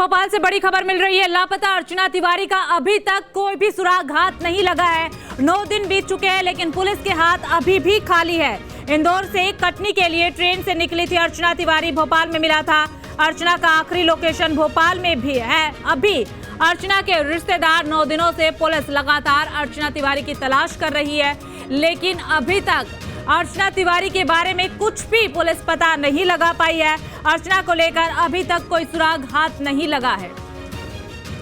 भोपाल से बड़ी खबर मिल रही है। लापता अर्चना तिवारी का अभी तक कोई भी सुराग हाथ नहीं लगा है। 9 दिन बीत चुके हैं लेकिन पुलिस के हाथ अभी भी खाली है। इंदौर से कटनी के लिए ट्रेन से निकली थी अर्चना तिवारी, भोपाल में मिला था। अर्चना का आखिरी लोकेशन भोपाल में भी है। अभी अर्चना के रिश्तेदार 9 दिनों से पुलिस लगातार अर्चना तिवारी की तलाश कर रही है, लेकिन अभी तक अर्चना तिवारी के बारे में कुछ भी पुलिस पता नहीं लगा पाई है। अर्चना को लेकर अभी तक कोई सुराग हाथ नहीं लगा है।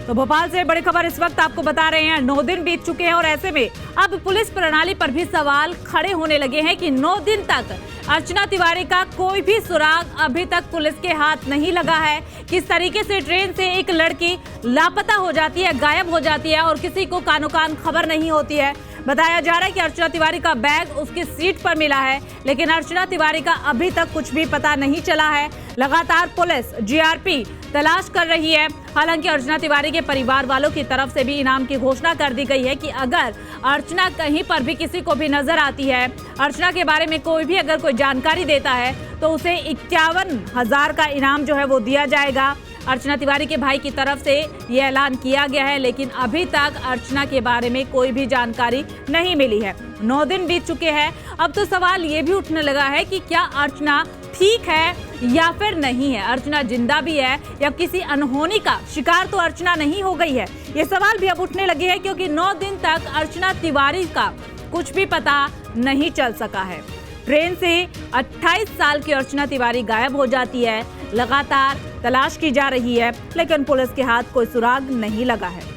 तो भोपाल से बड़ी खबर इस वक्त आपको बता रहे हैं। 9 दिन बीत चुके हैं और ऐसे में अब पुलिस प्रणाली पर भी सवाल खड़े होने लगे हैं कि 9 दिन तक अर्चना तिवारी का कोई भी सुराग अभी तक पुलिस के हाथ नहीं लगा है। किस तरीके से ट्रेन से एक लड़की लापता हो जाती है, गायब हो जाती है और किसी को कानो कान खबर नहीं होती है। बताया जा रहा है कि अर्चना तिवारी का बैग उसकी सीट पर मिला है, लेकिन अर्चना तिवारी का अभी तक कुछ भी पता नहीं चला है। लगातार पुलिस जीआरपी तलाश कर रही है। हालांकि अर्चना तिवारी के परिवार वालों की तरफ से भी इनाम की घोषणा कर दी गई है कि अगर अर्चना कहीं पर भी किसी को भी नजर आती है, अर्चना के बारे में कोई भी अगर कोई जानकारी देता है तो उसे 51,000 का इनाम जो है वो दिया जाएगा। अर्चना तिवारी के भाई की तरफ से ये ऐलान किया गया है, लेकिन अभी तक अर्चना के बारे में कोई भी जानकारी नहीं मिली है। 9 दिन बीत चुके हैं। अब तो सवाल ये भी उठने लगा है कि क्या अर्चना ठीक है या फिर नहीं है, अर्चना जिंदा भी है या किसी अनहोनी का शिकार तो अर्चना नहीं हो गई है। ये सवाल भी अब उठने लगे हैं क्योंकि 9 दिन तक अर्चना तिवारी का कुछ भी पता नहीं चल सका है। ट्रेन से 28 साल की अर्चना तिवारी गायब हो जाती है। लगातार तलाश की जा रही है, लेकिन पुलिस के हाथ कोई सुराग नहीं लगा है।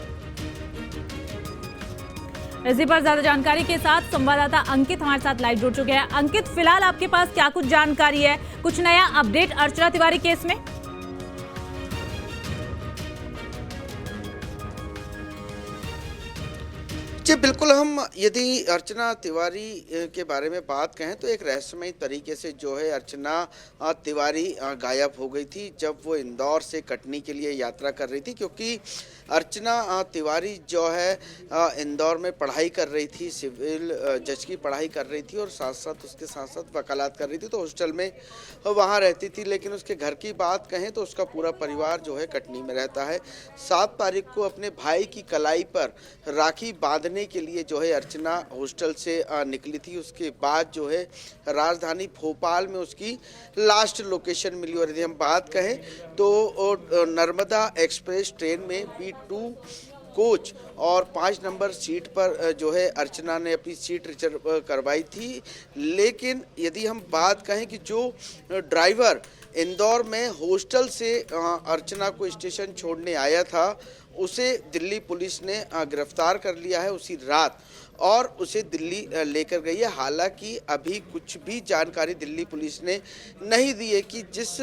इसी पर ज्यादा जानकारी के साथ संवाददाता अंकित हमारे साथ लाइव जुड़ चुके हैं। अंकित, फिलहाल आपके पास क्या कुछ जानकारी है, कुछ नया अपडेट अर्चना तिवारी केस में? जी बिल्कुल, हम यदि अर्चना तिवारी के बारे में बात कहें तो एक रहस्यमयी तरीके से जो है अर्चना तिवारी गायब हो गई थी जब वो इंदौर से कटनी के लिए यात्रा कर रही थी, क्योंकि अर्चना तिवारी जो है इंदौर में पढ़ाई कर रही थी, सिविल जज की पढ़ाई कर रही थी और उसके साथ साथ वकालत कर रही थी। तो हॉस्टल में वहाँ रहती थी, लेकिन उसके घर की बात कहें तो उसका पूरा परिवार जो है कटनी में रहता है। 7 तारीख को अपने भाई की कलाई पर राखी बांधने के लिए जो है अर्चना हॉस्टल से निकली थी। उसके बाद जो है राजधानी भोपाल में उसकी लास्ट लोकेशन मिली। और यदि हम बात कहें तो नर्मदा एक्सप्रेस ट्रेन में B2 कोच और 5 नंबर सीट पर जो है अर्चना ने अपनी सीट रिजर्व करवाई थी। लेकिन यदि हम बात कहें कि जो ड्राइवर इंदौर में हॉस्टल से अर्चना को स्टेशन छोड़ने आया था, उसे दिल्ली पुलिस ने गिरफ्तार कर लिया है उसी रात और उसे दिल्ली लेकर गई है। हालांकि अभी कुछ भी जानकारी दिल्ली पुलिस ने नहीं दी है कि जिस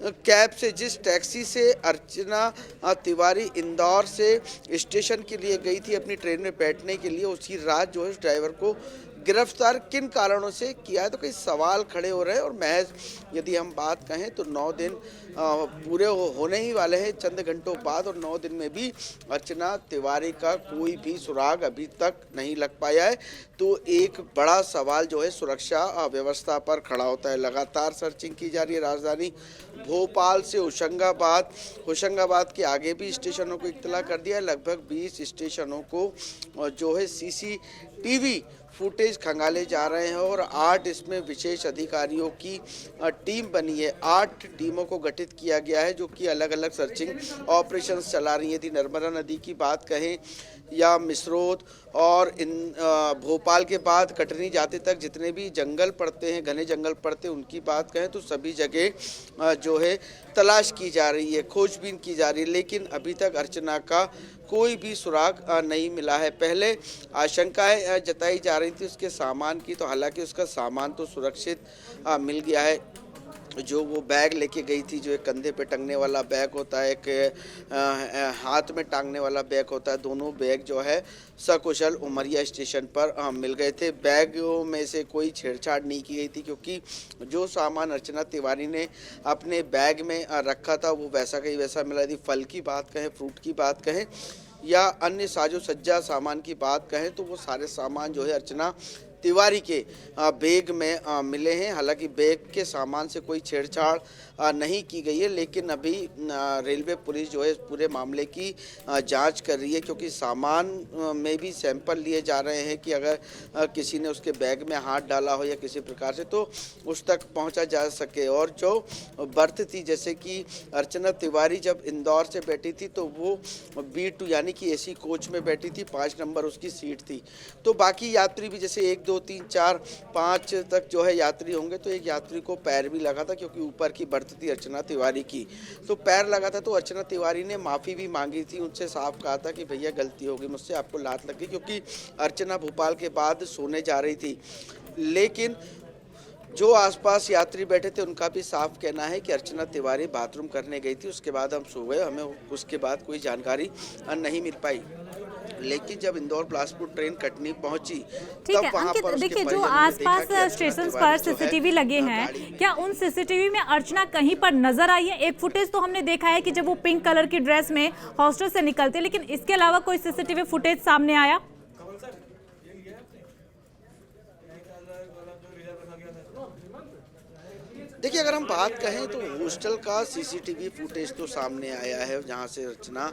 कैब से, जिस टैक्सी से अर्चना तिवारी इंदौर से स्टेशन के लिए गई थी अपनी ट्रेन में बैठने के लिए, उसी रात जो है उस ड्राइवर को गिरफ्तार किन कारणों से किया है, तो कई सवाल खड़े हो रहे हैं। और महज यदि हम बात कहें तो 9 दिन पूरे होने ही वाले हैं चंद घंटों बाद, और 9 दिन में भी अर्चना तिवारी का कोई भी सुराग अभी तक नहीं लग पाया है। तो एक बड़ा सवाल जो है सुरक्षा व्यवस्था पर खड़ा होता है। लगातार सर्चिंग की जा रही है। राजधानी भोपाल से होशंगाबाद के आगे भी स्टेशनों को इत्तला कर दिया है। लगभग 20 स्टेशनों को जो है CCTV फुटेज खंगाले जा रहे हैं और 8 इसमें विशेष अधिकारियों की टीम बनी है। 8 टीमों को गठित किया गया है जो कि अलग अलग सर्चिंग ऑपरेशंस चला रही है। यदि नर्मदा नदी की बात कहें या मिसरोद और भोपाल के बाद कटनी जाते तक जितने भी जंगल पड़ते हैं, घने जंगल पड़ते हैं, उनकी बात कहें तो सभी जगह जो है तलाश की जा रही है, खोजबीन की जा रही है, लेकिन अभी तक अर्चना का कोई भी सुराग नहीं मिला है। पहले आशंकाएं जताई जा रही थी उसके सामान की, तो हालांकि उसका सामान तो सुरक्षित मिल गया है। जो वो बैग लेके गई थी, जो एक कंधे पे टंगने वाला बैग होता है, एक हाथ में टांगने वाला बैग होता है, दोनों बैग जो है सकुशल उमरिया स्टेशन पर मिल गए थे। बैगों में से कोई छेड़छाड़ नहीं की गई थी, क्योंकि जो सामान अर्चना तिवारी ने अपने बैग में रखा था वो वैसा का ही वैसा मिला। यदि फल की बात कहें, फ्रूट की बात कहें या अन्य साजो सज्जा सामान की बात कहें तो वो सारे सामान जो है अर्चना तिवारी के बैग में मिले हैं। हालांकि बैग के सामान से कोई छेड़छाड़ नहीं की गई है, लेकिन अभी रेलवे पुलिस जो है इस पूरे मामले की जांच कर रही है, क्योंकि सामान में भी सैंपल लिए जा रहे हैं कि अगर किसी ने उसके बैग में हाथ डाला हो या किसी प्रकार से तो उस तक पहुंचा जा सके। और जो बर्थ थी, जैसे कि अर्चना तिवारी जब इंदौर से बैठी थी तो वो B2 यानी कि AC कोच में बैठी थी, 5 नंबर उसकी सीट थी। तो बाकी यात्री भी जैसे 1 2 3 4 5 तक जो है यात्री होंगे, तो एक यात्री को पैर भी लगा था, क्योंकि ऊपर की बर्थ थी अर्चना तिवारी की, तो पैर लगा था। तो अर्चना तिवारी ने माफ़ी भी मांगी थी, उनसे साफ कहा था कि भैया गलती हो गई मुझसे, आपको लात लग गई, क्योंकि अर्चना भोपाल के बाद सोने जा रही थी। लेकिन जो आसपास यात्री बैठे थे उनका भी साफ कहना है कि अर्चना तिवारी बाथरूम करने गई थी, उसके बाद हम सो गए, हमें उसके बाद कोई जानकारी नहीं मिल पाई। लेकिन जब इंदौर बिलासपुर ट्रेन कटनी पहुंची तब वहां पर देखिए जो आसपास स्टेशन पर सीसीटीवी लगे हैं, क्या उन सीसीटीवी में अर्चना कहीं पर नजर आई है? एक फुटेज तो हमने देखा है कि जब वो पिंक कलर की ड्रेस में हॉस्टल से निकलते, लेकिन इसके अलावा कोई सीसीटीवी फुटेज सामने आया? देखिए, अगर हम बात कहें तो हॉस्टल का सीसीटीवी फुटेज तो सामने आया है, जहां से अर्चना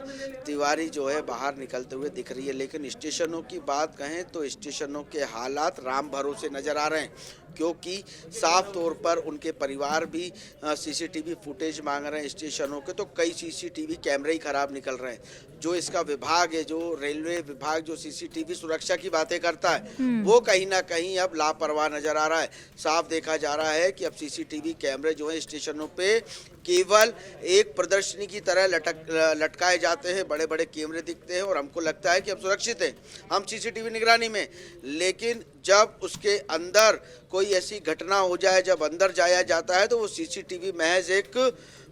तिवारी जो है बाहर निकलते हुए दिख रही है। लेकिन स्टेशनों की बात कहें तो स्टेशनों के हालात राम भरोसे नजर आ रहे हैं, क्योंकि साफ तौर पर उनके परिवार भी सीसीटीवी फुटेज मांग रहे हैं स्टेशनों के। तो कई सीसीटीवी कैमरे ही खराब निकल रहे हैं। जो इसका विभाग है, जो रेलवे विभाग जो सीसीटीवी सुरक्षा की बातें करता है, वो कहीं ना कहीं अब लापरवाह नजर आ रहा है। साफ देखा जा रहा है कि अब सीसीटीवी कैमरे जो है स्टेशनों पे केवल एक प्रदर्शनी की तरह लटकाए जाते हैं। बड़े बड़े कैमरे दिखते हैं और हमको लगता है कि हम सुरक्षित हैं, हम सीसीटीवी निगरानी में। लेकिन जब उसके अंदर कोई ऐसी घटना हो जाए, जब अंदर जाया जाता है, तो वो सीसीटीवी महज एक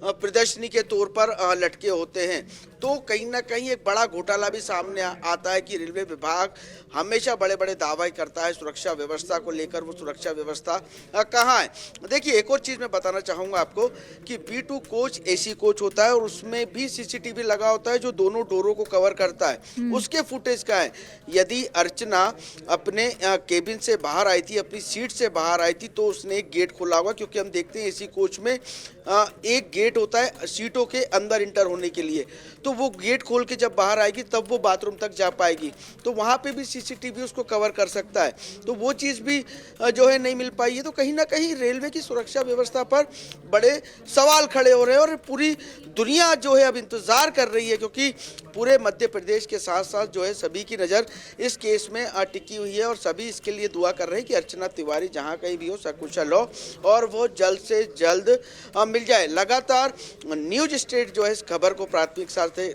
प्रदर्शनी के तौर पर लटके होते हैं। तो कहीं ना कहीं एक बड़ा घोटाला भी सामने आता है कि रेलवे विभाग हमेशा बड़े बड़े दावे करता है सुरक्षा व्यवस्था को लेकर, वो सुरक्षा व्यवस्था कहाँ है? देखिए, एक और चीज़ मैं बताना चाहूँगा आपको कि B2 कोच AC कोच होता है और उसमें भी सीसीटीवी लगा होता है जो दोनों डोरों को कवर करता है। उसके फुटेज का है। यदि अर्चना अपने केबिन से बाहर आई थी, अपनी सीट से बाहर आई थी, तो उसने एक गेट खोला होगा, क्योंकि हम देखते हैं AC कोच में एक गेट होता है सीटों के अंदर इंटर होने के लिए। तो वो गेट खोल के जब बाहर आएगी तब वो बाथरूम तक जा पाएगी, तो वहाँ पे भी सीसीटीवी उसको कवर कर सकता है। तो वो चीज़ भी जो है नहीं मिल पाई है। तो कहीं ना कहीं रेलवे की सुरक्षा व्यवस्था पर बड़े सवाल खड़े हो रहे हैं और पूरी दुनिया जो है अब इंतज़ार कर रही है, क्योंकि पूरे मध्य प्रदेश के साथ साथ जो है सभी की नज़र इस केस में टिकी हुई है और सभी इसके लिए दुआ कर रहे हैं कि अर्चना तिवारी जहाँ कहीं भी हो सकुशल हो और वो जल्द से जल्द मिल जाए। लगातार न्यूज स्टेट जो है इस खबर को प्राथमिकता से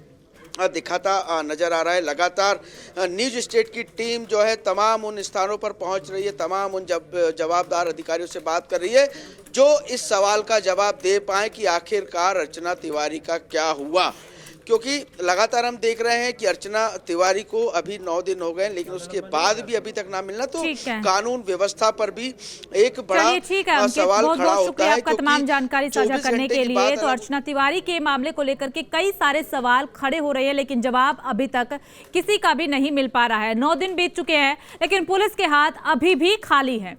दिखाता नजर आ रहा है। लगातार न्यूज स्टेट की टीम जो है तमाम उन स्थानों पर पहुंच रही है, तमाम उन जवाबदार अधिकारियों से बात कर रही है जो इस सवाल का जवाब दे पाए कि आखिरकार अर्चना तिवारी का क्या हुआ। क्योंकि लगातार हम देख रहे हैं कि अर्चना तिवारी को अभी 9 दिन हो गए, लेकिन उसके बाद भी अभी तक ना मिलना, तो कानून व्यवस्था पर भी एक बड़ा सवाल खड़ा होता है। आपका तमाम जानकारी साझा करने के लिए। तो अर्चना तिवारी के मामले को लेकर के कई सारे सवाल खड़े हो रहे हैं, लेकिन जवाब अभी तक किसी का भी नहीं मिल पा रहा है। 9 दिन बीत चुके हैं, लेकिन पुलिस के हाथ अभी भी खाली है।